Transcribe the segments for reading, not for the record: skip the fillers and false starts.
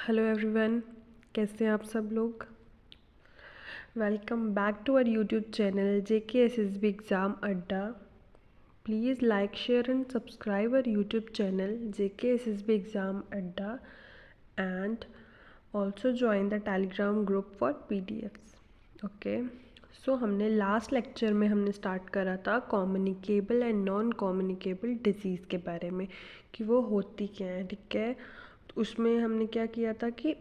Hello everyone, कैसे हैं आप सब लोग। Welcome back to our YouTube channel JKSSB exam अड्डा। Please like share and subscribe our YouTube channel JKSSB exam अड्डा and also join the Telegram group for PDFs। Okay, so हमने last lecture में हमने स्टार्ट करा था communicable and non communicable disease के बारे में कि वो होती क्या है। ठीक है, उसमें हमने क्या किया था कि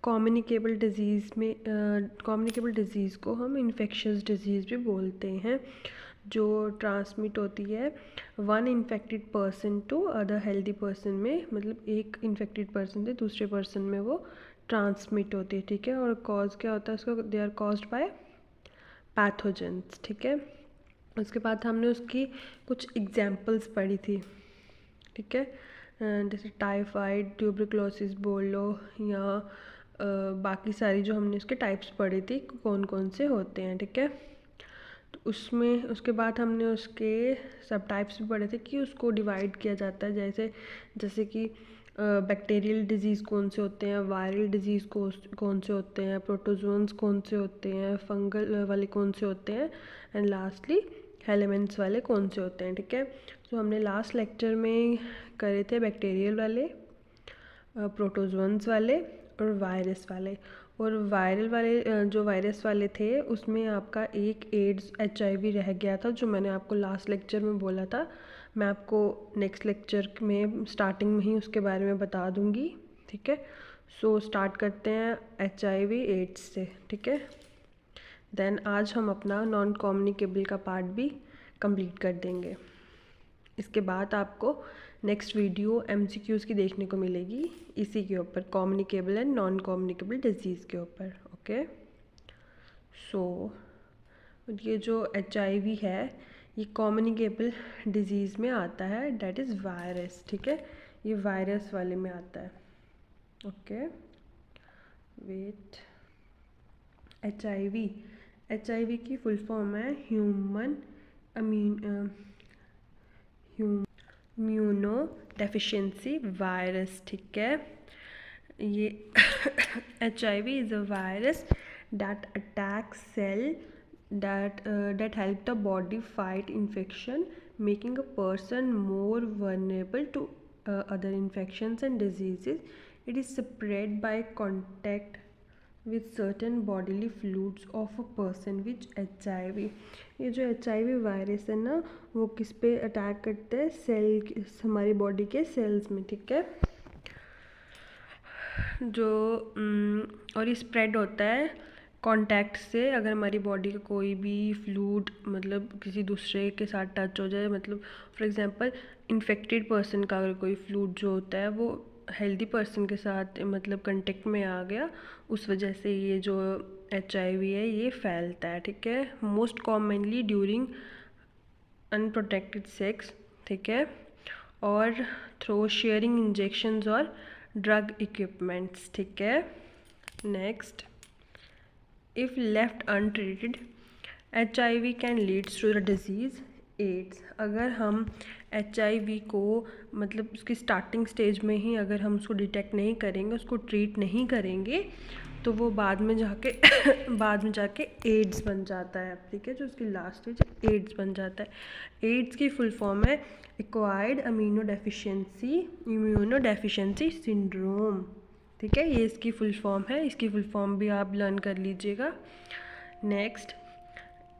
कम्युनिकेबल डिज़ीज़ को हम इन्फेक्शियस डिजीज़ भी बोलते हैं, जो ट्रांसमिट होती है one infected person to other healthy person में, मतलब एक इन्फेक्टेड पर्सन से दूसरे पर्सन में वो ट्रांसमिट होती है। ठीक है, और कॉज क्या होता है उसका, they are caused by pathogens. ठीक है, उसके बाद हमने उसकी कुछ एग्जाम्पल्स पढ़ी थी। ठीक है, जैसे टाइफाइड, ट्यूबरक्लोसिस बोल लो या बाकी सारी जो हमने उसके टाइप्स पढ़ी थी कौन कौन से होते हैं। ठीक है, तो उसमें उसके बाद हमने उसके सब टाइप्स भी पढ़े थे कि उसको डिवाइड किया जाता है, जैसे कि बैक्टीरियल डिजीज़ कौन से होते हैं, वायरल डिजीज़ कौन से होते हैं, प्रोटोजोन्स कौन से होते हैं, फंगल वाले कौन से होते हैं, एंड लास्टली हेलेमेंट्स वाले कौन से होते हैं। ठीक है, तो हमने लास्ट लेक्चर में करे थे बैक्टीरियल वाले, प्रोटोजोन्स वाले और वायरस वाले। और वायरल वाले जो वायरस वाले थे उसमें आपका एक एड्स HIV रह गया था, जो मैंने आपको लास्ट लेक्चर में बोला था। मैं आपको नेक्स्ट लेक्चर में स्टार्टिंग में ही उसके बारे में बता दूंगी। ठीक है, सो स्टार्ट करते हैं HIV एड्स से। ठीक है, देन आज हम अपना नॉन कम्युनिकेबल का पार्ट भी कंप्लीट कर देंगे। इसके बाद आपको नेक्स्ट वीडियो MCQs की देखने को मिलेगी इसी के ऊपर, communicable and non communicable disease के ऊपर। ओके, सो ये जो HIV है ये कम्युनिकेबल डिजीज़ में आता है, डैट इज़ वायरस। ठीक है, ये वायरस वाले में आता है। ओके, वेट, HIV की फुल फॉर्म है ह्यूमन इम्यूनो डेफिशिएंसी वायरस। ठीक है, ये HIV is a virus that attacks cell that help the body fight infection, making a person more vulnerable to other infections and diseases. It is spread by contact with certain bodily fluids of a person with HIV। ये जो HIV virus है ना, वो किस पे attack करते हैं, cell, हमारी बॉडी के सेल्स में। ठीक है, जो और ये स्प्रेड होता है कांटेक्ट से। अगर हमारी बॉडी का कोई भी फ्लूइड मतलब किसी दूसरे के साथ टच हो जाए, मतलब फॉर एग्जांपल इन्फेक्टेड पर्सन का अगर कोई फ्लूइड जो होता है वो हेल्दी पर्सन के साथ मतलब कांटेक्ट में आ गया, उस वजह से ये जो HIV है ये फैलता है। ठीक है, most commonly during unprotected sex. ठीक है, और थ्रू शेयरिंग इंजेक्शंस और ड्रग इक्विपमेंट्स। ठीक है, next, if left untreated HIV can leads to the disease AIDS. अगर हम HIV को मतलब उसकी स्टार्टिंग स्टेज में ही अगर हम उसको डिटेक्ट नहीं करेंगे, उसको ट्रीट नहीं करेंगे, तो वो बाद में जाके एड्स बन जाता है। ठीक है, जो उसकी लास्ट स्टेज एड्स बन जाता है। एड्स की फुल फॉर्म है एक्वायर्ड इम्यूनो डेफिशिएंसी सिंड्रोम। ठीक है, ये इसकी फुल फॉर्म है, इसकी फुल फॉर्म भी आप लर्न कर लीजिएगा। Next,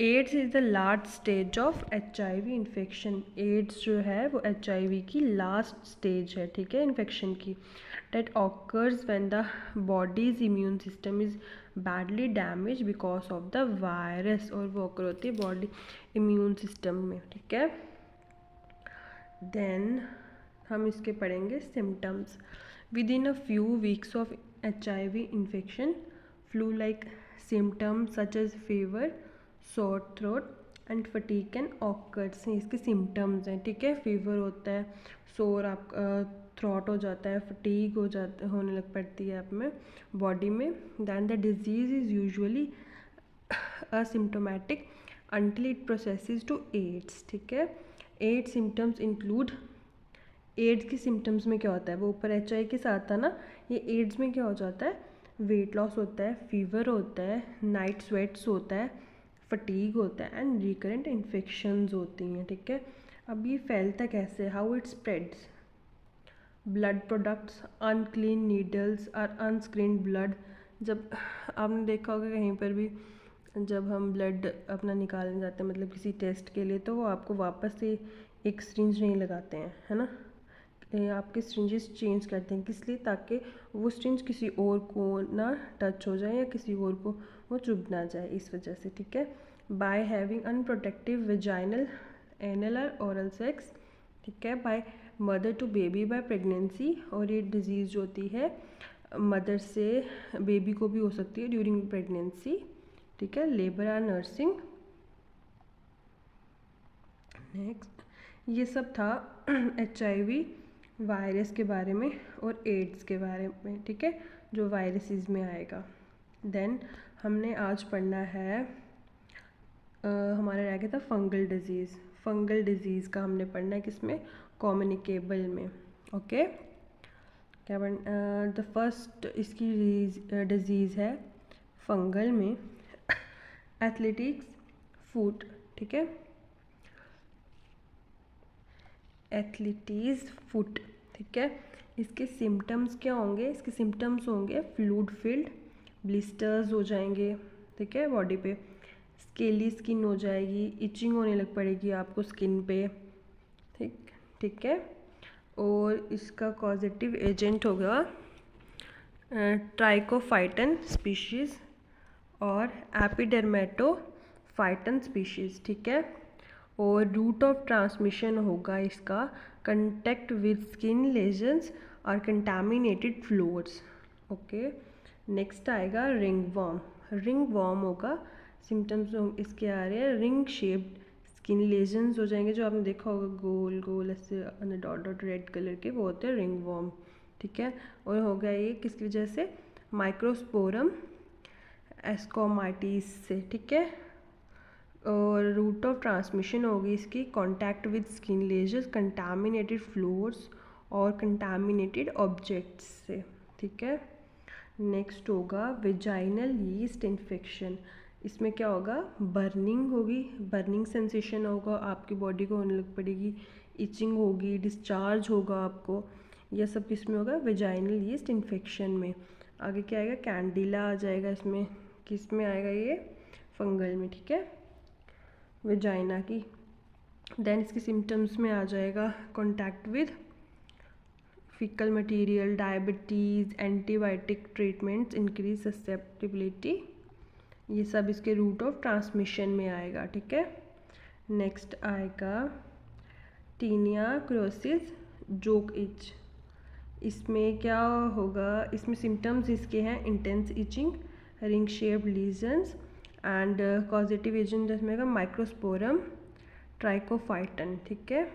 AIDS is the last stage of HIV infection. AIDS जो है वो HIV की लास्ट स्टेज है। ठीक है, इन्फेक्शन की, that occurs when the body's immune system is badly damage because of the virus, और वो ऑकर होती है बॉडी इम्यून सिस्टम में। ठीक है, देन हम इसके पढ़ेंगे symptoms. Within a few weeks of HIV infection, flu like symptoms such as fever, sore throat and fatigue can occurs हैं, इसके सिम्टम्स हैं। ठीक है, फीवर होता है, सोर आप थ्रोट हो जाता है, फटीग होने लग पड़ती है आप में बॉडी में। Then the disease is usually asymptomatic until it processes to AIDS। ठीक है, AIDS symptoms include एड्स के सिम्टम्स में क्या होता है, वो ऊपर HIV के साथ था ना, ये एड्स में क्या हो जाता है, वेट लॉस होता है, फीवर होता है, नाइट स्वेट्स होता है, फटीग होता है एंड रिकरेंट इन्फेक्शंस होती हैं, ठीक है। अब ये फैलता कैसे, how it spreads, blood products, unclean needles और अनस्क्रीन्ड ब्लड। जब आपने देखा होगा कहीं पर भी जब हम ब्लड अपना निकालने जाते हैं मतलब किसी टेस्ट के लिए, तो वो आपको वापस से एक सिरिंज नहीं लगाते हैं, है ना, आपके सिरिंजेस चेंज करते हैं, किस लिए, ताकि वो सिरिंज किसी और को ना टच हो जाए या किसी और को वो चुभ ना जाए, इस वजह से, ठीक है। By having unprotective vaginal anal और ओरल सेक्स, ठीक है, by mother to baby by pregnancy, और ये डिजीज़ जो होती है मदर से बेबी को भी हो सकती है ड्यूरिंग प्रेगनेंसी, ठीक है, लेबर और नर्सिंग। नेक्स्ट ये सब था HIV वायरस के बारे में और एड्स के बारे में, ठीक है, जो वायरसेस में आएगा। देन हमने आज पढ़ना है हमारा रह गया था फंगल डिजीज़। फंगल डिजीज़ का हमने पढ़ना है किसमें, कम्युनिकेबल में, ओके। क्या द फर्स्ट इसकी डिजीज़ है फंगल में एथलेटिक्स फुट, ठीक है, एथलीटीज़ फुट, ठीक है। इसके सिम्टम्स क्या होंगे, इसके सिम्टम्स होंगे फ्लूड फिल्ड, ब्लिस्टर्स हो जाएंगे, ठीक है, बॉडी पे, स्केली स्किन हो जाएगी, इचिंग होने लग पड़ेगी आपको स्किन पे, ठीक है। और इसका कॉजेटिव एजेंट होगा ट्राइकोफाइटन स्पीशीज़ और एपिडर्मेटोफाइटन स्पीशीज़, ठीक है। और रूट ऑफ ट्रांसमिशन होगा इसका कंटेक्ट विद स्किन लेजन्स और कंटामिनेटेड फ्लोर्स, ओके। नेक्स्ट आएगा रिंग वॉर्म। रिंग वॉर्म होगा, सिम्टम्स इसके आ रहे हैं रिंग शेप्ड स्किन लेजन्स हो जाएंगे, जो आपने देखा होगा गोल गोल ऐसे डॉट डॉट रेड कलर के, वो होते हैं रिंग वॉर्म, ठीक है। और हो गया ये किसकी वजह से, माइक्रोस्पोरम एस्कोमाइटिस से, ठीक है। और रूट ऑफ ट्रांसमिशन होगी इसकी contact with skin lesions, contaminated floors और कंटामिनेटेड ऑब्जेक्ट्स से, ठीक है। नेक्स्ट होगा वेजाइनल यीस्ट इन्फेक्शन। इसमें क्या होगा, बर्निंग होगी, बर्निंग सेंसेशन होगा, आपकी बॉडी को होने लग पड़ेगी, इचिंग होगी, डिस्चार्ज होगा आपको, यह सब किस में होगा, वेजाइनल यीस्ट इन्फेक्शन में। आगे क्या आएगा, कैंडिला आ जाएगा इसमें, किस में आएगा ये, फंगल में, ठीक है, वेजाइना की। देन इसके सिम्टम्स में आ जाएगा contact with faecal material, diabetes, antibiotic treatments, increase susceptibility, ये सब इसके रूट ऑफ ट्रांसमिशन में आएगा, ठीक है। नेक्स्ट आएगा टीनिया क्रोसिस जोक इच। इसमें क्या होगा, इसमें सिम्टम्स इसके हैं intense itching, ring shaped lesions and causative agent जिसमें का माइक्रोस्पोरम ट्राइकोफाइटन, ठीक है।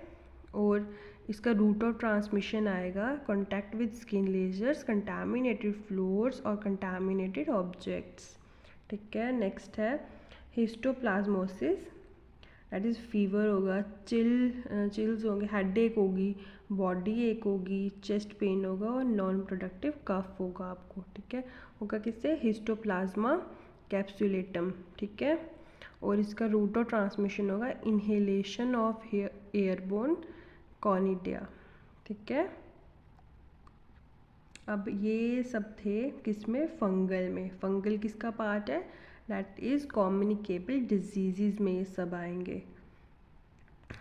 और इसका रूट ऑफ ट्रांसमिशन आएगा contact with skin lesions, contaminated floors और कंटामिनेटेड ऑब्जेक्ट्स, ठीक है। नेक्स्ट है हिस्टोप्लाज्मोसिस, दैट इज़ फीवर होगा, चिल्स होंगे, हेड एक होगी, बॉडी एक होगी, चेस्ट पेन होगा और नॉन प्रोडक्टिव कफ होगा आपको, ठीक है। होगा किससे, हिस्टोप्लाज्मा कैप्सुलेटम, ठीक है। और इसका रूट ऑफ ट्रांसमिशन होगा इनहेलेशन ऑफ एयरबोर्न कॉनिडिया, ठीक है। अब ये सब थे किसमें, फंगल में। फंगल किसका पार्ट है, दैट इज़ कम्युनिकेबल डिजीज़ में ये सब आएंगे।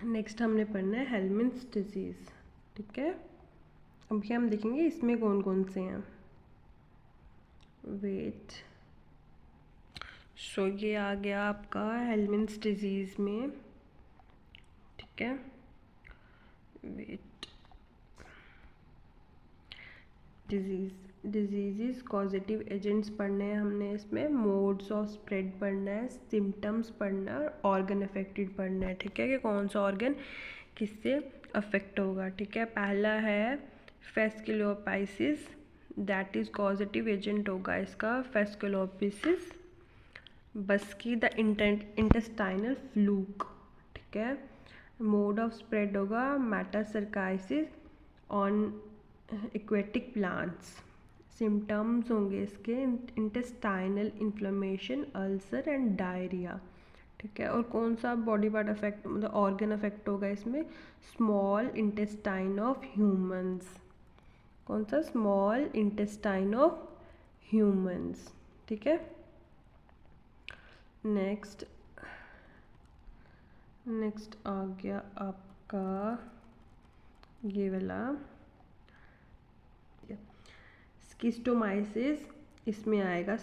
नेक्स्ट हमने पढ़ना है हेलमिंथ्स डिजीज़, ठीक है। अभी हम देखेंगे इसमें कौन कौन से हैं, वेट। सो ये आ गया आपका हेलमिंथ्स डिजीज़ में, ठीक है, वेट। डिजीज़ कॉजेटिव एजेंट्स पढ़ने हैं हमने, इसमें मोड्स ऑफ स्प्रेड पढ़ना है, सिम्टम्स पढ़ना है और ऑर्गन अफेक्टेड पढ़ना है, ठीक है, कि कौन सा ऑर्गन किससे अफेक्ट होगा, ठीक है। पहला है फेस्कुलोपाइसिस, दैट इज़ कॉजेटिव एजेंट होगा इसका फेस्कुलोपाइसिस, बस्की द इंटेस्टाइनल फ्लूक, ठीक है। मोड ऑफ स्प्रेड होगा मेटासर्काइसिस, ऑन एक्वेटिक प्लांट्स। सिम्टम्स होंगे इसके intestinal inflammation, ulcer and diarrhoea, ठीक है। और कौन सा बॉडी पार्ट अफेक्ट मतलब ऑर्गन अफेक्ट होगा इसमें, स्मॉल इंटेस्टाइन ऑफ ह्यूमंस। कौन सा, स्मॉल इंटेस्टाइन ऑफ ह्यूमंस, ठीक है। नेक्स्ट आ गया आपका ये वाला स्किस्टोमाइसिस। इसमें आएगा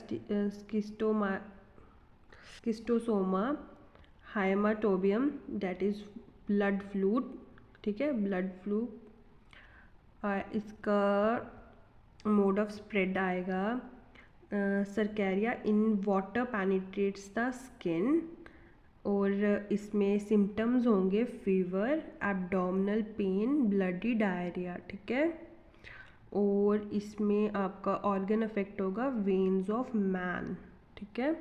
schistosoma haematobium, that is blood fluke, ठीक है, ब्लड फ्लू। इसका मोड ऑफ स्प्रेड आएगा cercariae in water penetrates the skin. और इसमें सिम्टम्स होंगे fever, abdominal pain, bloody diarrhoea, ठीक है। और इसमें आपका ऑर्गन अफेक्ट होगा वेन्स ऑफ मैन, ठीक है।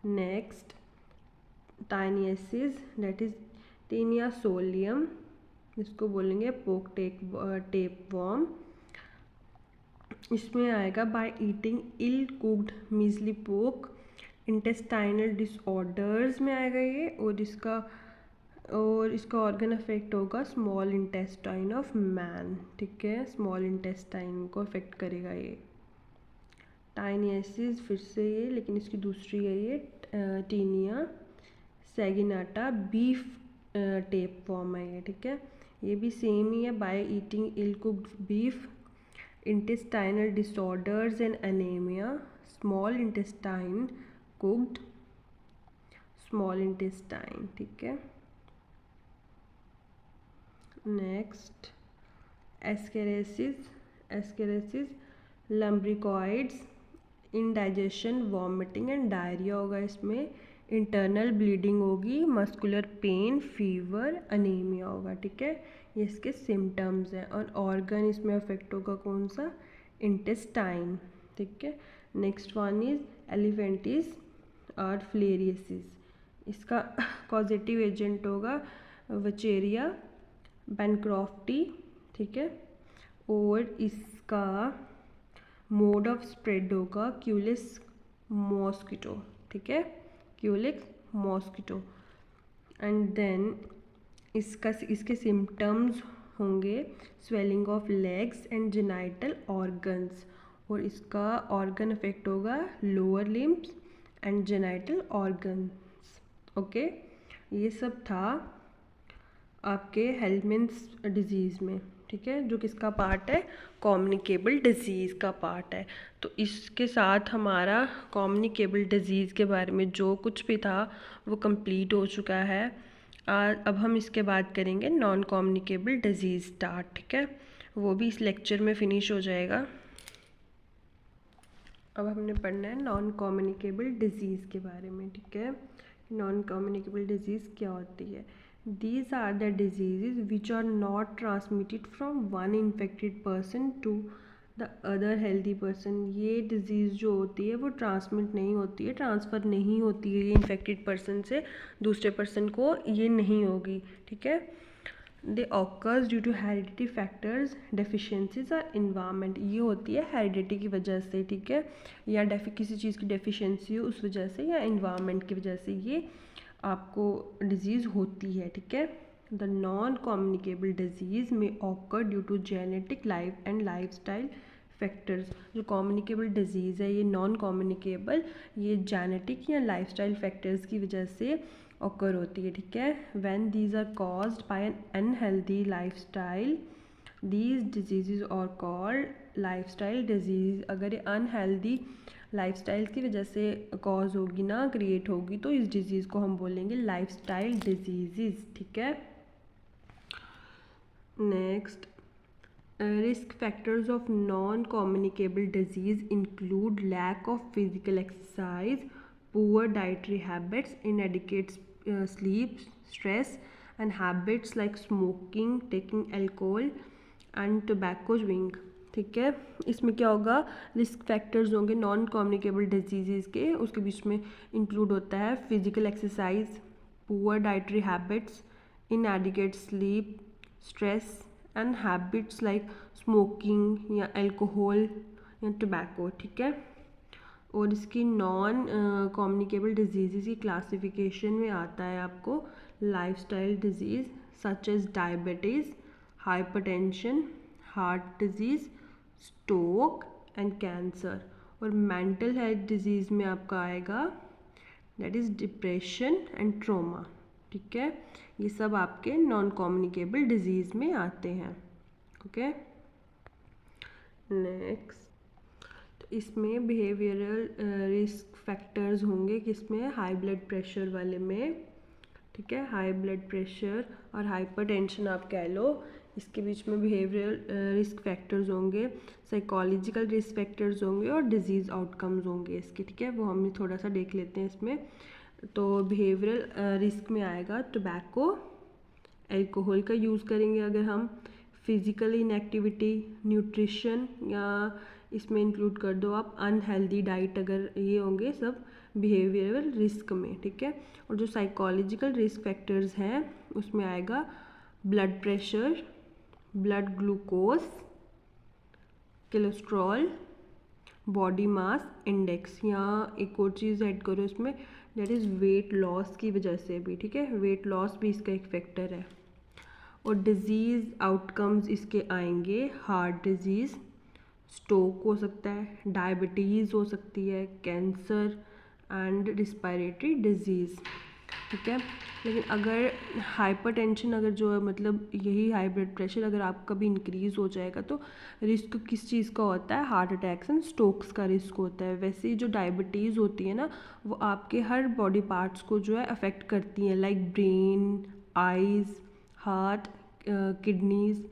Next taeniasis, that is taenia solium, इसको बोलेंगे पोक टेप वॉर्म। इसमें आएगा by eating ill cooked measly pork, intestinal disorders में आएगा ये। और इसका ऑर्गन अफेक्ट होगा स्मॉल इंटेस्टाइन ऑफ मैन, ठीक है, स्मॉल इंटेस्टाइन को अफेक्ट करेगा ये। टाइनियसिस फिर से ये, लेकिन इसकी दूसरी है ये taenia saginata, beef tape form है ये, ठीक है। ये भी सेम ही है, by eating ill cooked beef, intestinal disorders and anaemia, small intestine cooked, small intestine, ठीक है। Next ascariasis lumbricoides, indigestion, vomiting and diarrhoea होगा इसमें। इंटरनल ब्लीडिंग होगी, मस्कुलर पेन, फीवर, अनीमिया होगा, ठीक है। ये इसके सिम्टम्स हैं। और ऑर्गन इसमें अफेक्ट होगा कौन सा, इंटेस्टाइन, ठीक है। नेक्स्ट वन इज एलिफेंटिस और फ्लेरियसिस। इसका कॉजेटिव एजेंट होगा वचेरिया बैनक्रॉफ्टी, ठीक है। और इसका मोड ऑफ स्प्रेड होगा क्यूलिस मॉस्किटो, ठीक है, क्यूलिस मॉस्किटो। एंड देन इसके सिम्टम्स होंगे swelling of legs and genital organs. और इसका ऑर्गन अफेक्ट होगा lower limbs and genital organs, okay. ये सब था आपके हेल्मन्स डिजीज़ में, ठीक है, जो किसका पार्ट है, कम्युनिकेबल डिजीज़ का पार्ट है। तो इसके साथ हमारा कम्युनिकेबल डिजीज़ के बारे में जो कुछ भी था वो कंप्लीट हो चुका है। अब हम इसके बाद करेंगे नॉन कम्युनिकेबल डिजीज़ स्टार्ट, ठीक है, वो भी इस लेक्चर में फिनिश हो जाएगा। अब हमने पढ़ना है नॉन कम्युनिकेबल डिजीज़ के बारे में, ठीक है। नॉन कम्युनिकेबल डिजीज़ क्या होती है, These are the diseases which are not transmitted from one infected person to the other healthy person। ये डिज़ीज़ जो होती है वो ट्रांसमिट नहीं होती है, ट्रांसफ़र नहीं होती है, ये इन्फेक्टेड पर्सन से दूसरे पर्सन को ये नहीं होगी, ठीक है। They occurs due to heredity factors, deficiencies और इन्वायरमेंट। ये होती है हेरिडिटी की वजह से, ठीक है, या किसी चीज़ की डेफिशिएंसी हो उस वजह से, या इन्वायरमेंट की वजह से ये आपको डिजीज़ होती है, ठीक है। द नॉन कम्युनिकेबल डिजीज़ में occur due to genetic life and lifestyle factors. जो कम्युनिकेबल डिजीज़ है ये नॉन कम्युनिकेबल, ये जेनेटिक या लाइफस्टाइल फैक्टर्स की वजह से ऑकर होती है, ठीक है। When these are caused by an unhealthy lifestyle, these disease are called lifestyle disease. अगर ये अनहेल्दी लाइफस्टाइल की वजह से कॉज होगी ना, क्रिएट होगी, तो इस डिजीज़ को हम बोलेंगे लाइफस्टाइल डिजीज़, ठीक है। Next risk factors of non communicable disease include lack of physical exercise, poor dietary habits, inadequate sleep, stress and habits like smoking, taking alcohol and tobacco chewing, ठीक है। इसमें क्या होगा, रिस्क फैक्टर्स होंगे non communicable disease के, उसके बीच में इंक्लूड होता है physical exercise, poor dietary habits, inadequate sleep, stress and habits like smoking या अल्कोहल या टोबैको, ठीक है। और इसकी नॉन कम्युनिकेबल डिजीज़ की क्लासिफिकेशन में आता है आपको lifestyle disease such as diabetes, hypertension, heart disease, stroke and cancer. और मेंटल हेल्थ डिजीज़ में आपका आएगा that is depression and trauma, ठीक है। ये सब आपके नॉन कम्युनिकेबल डिजीज़ में आते हैं, ओके। नेक्स्ट, तो इसमें बिहेवियरल रिस्क फैक्टर्स होंगे किसमें, हाई ब्लड प्रेशर वाले में, ठीक है। हाई ब्लड प्रेशर और हाइपरटेंशन आप कह लो, इसके बीच में बिहेवियरल रिस्क फैक्टर्स होंगे, साइकोलॉजिकल रिस्क फैक्टर्स होंगे और डिजीज़ आउटकम्स होंगे इसके, ठीक है। वो हम थोड़ा सा देख लेते हैं इसमें। तो बिहेवियरल रिस्क में आएगा टोबैको, अल्कोहल का यूज़ करेंगे अगर हम, फिज़िकल इनएक्टिविटी, न्यूट्रिशन, या इसमें इंक्लूड कर दो आप अनहेल्दी डाइट, अगर ये होंगे सब बिहेवियरल रिस्क में, ठीक है। और जो साइकोलॉजिकल रिस्क फैक्टर्स हैं उसमें आएगा blood pressure, blood glucose, cholesterol, body mass index, या एक और चीज़ ऐड करो इसमें दैट इज़ वेट लॉस की वजह से भी, ठीक है। वेट लॉस भी इसका एक फैक्टर है। और डिजीज़ आउटकम्स इसके आएंगे हार्ट डिजीज़, स्ट्रोक हो सकता है, डायबिटीज़ हो सकती है, कैंसर एंड रिस्पायरेटरी डिजीज़, ठीक है। लेकिन अगर हाइपरटेंशन, अगर जो है मतलब यही हाई ब्लड प्रेशर अगर आपका भी इंक्रीज़ हो जाएगा तो रिस्क किस चीज़ का होता है, हार्ट अटैक्स एंड स्ट्रोक्स का रिस्क होता है। वैसे ही जो डायबिटीज़ होती है ना वो आपके हर बॉडी पार्ट्स को जो है अफेक्ट करती हैं, like brain, eyes, heart, kidneys,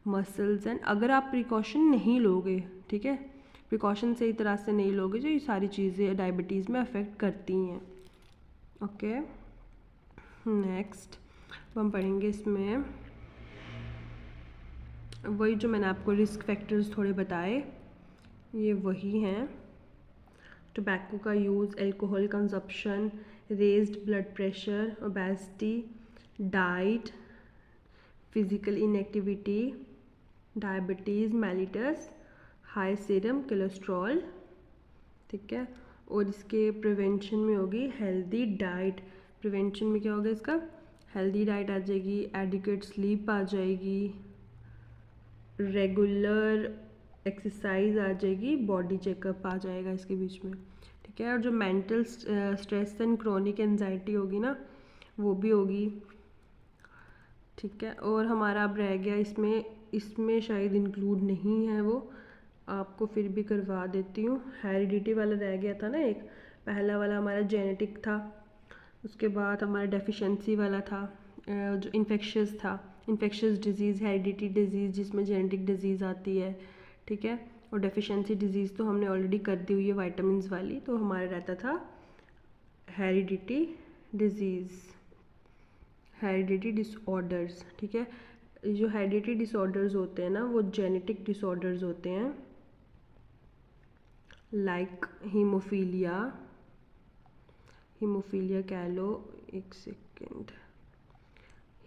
muscles. And अगर आप प्रिकॉशन नहीं लोगे, ठीक है, प्रिकॉशन सही तरह से नहीं लोगे जो ये सारी चीज़ें डायबिटीज़ में अफेक्ट करती हैं, ओके। नेक्स्ट हम पढ़ेंगे इसमें वही जो मैंने आपको रिस्क फैक्टर्स थोड़े बताए, ये वही हैं। टोबैको का use, alcohol consumption, raised blood pressure, obesity, diet, physical inactivity, diabetes mellitus, high serum cholesterol, ठीक है। और इसके प्रिवेंशन में होगी हेल्दी डाइट। प्रिवेंशन में क्या होगा इसका, हेल्दी डाइट आ जाएगी, एडिक्वेट स्लीप आ जाएगी, रेगुलर एक्सरसाइज आ जाएगी, बॉडी चेकअप आ जाएगा इसके बीच में, ठीक है। और जो mental stress and chronic anxiety होगी ना वो भी होगी, ठीक है। और हमारा अब रह गया इसमें शायद इंक्लूड नहीं है वो, आपको फिर भी करवा देती हूँ। हेरिडिटी वाला रह गया था ना एक, पहला वाला हमारा जेनेटिक था, उसके बाद हमारा डेफिशिएंसी वाला था जो इन्फेक्शियस था, इन्फेक्शियस डिजीज़, हेरिडिटी डिजीज़ जिसमें जेनेटिक डिजीज़ आती है, ठीक है। और डेफिशिएंसी डिजीज़ तो हमने ऑलरेडी कर दी हुई है वाइटामिन वाली, तो हमारा रहता था हेरिडिटी डिजीज़, हेरिडिटी डिसऑर्डर्स, ठीक है। जो हेरिडिटी डिसऑर्डर्स होते हैं ना वो जेनेटिक डिसऑर्डर्स होते हैं, लाइक हीमोफीलिया कह लो, एक सेकेंड,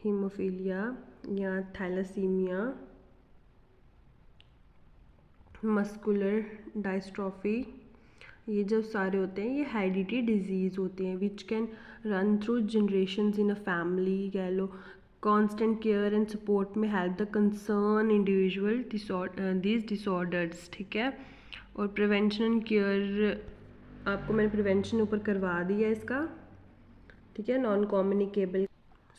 हीमोफीलिया या थैलेसीमिया, मस्कुलर डायस्ट्रॉफी, ये जो सारे होते हैं ये हेरिडिटी डिजीज़ होते हैं which can run through generations in a family कह लो। कांस्टेंट केयर एंड सपोर्ट में help the concern individual these disorders, ठीक है। और प्रिवेंशन एंड केयर आपको मैंने प्रिवेंशन ऊपर करवा दिया इसका, ठीक है, नॉन कम्युनिकेबल।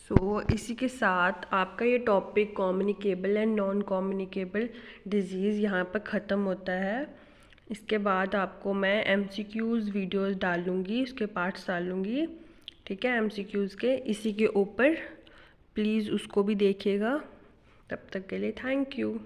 सो इसी के साथ आपका ये topic communicable and non communicable disease यहाँ पर ख़त्म होता है। इसके बाद आपको मैं MCQs वीडियोस डालूँगी, उसके पार्ट्स डालूँगी, ठीक है, MCQs के इसी के ऊपर, प्लीज़ उसको भी देखिएगा। तब तक के लिए थैंक यू।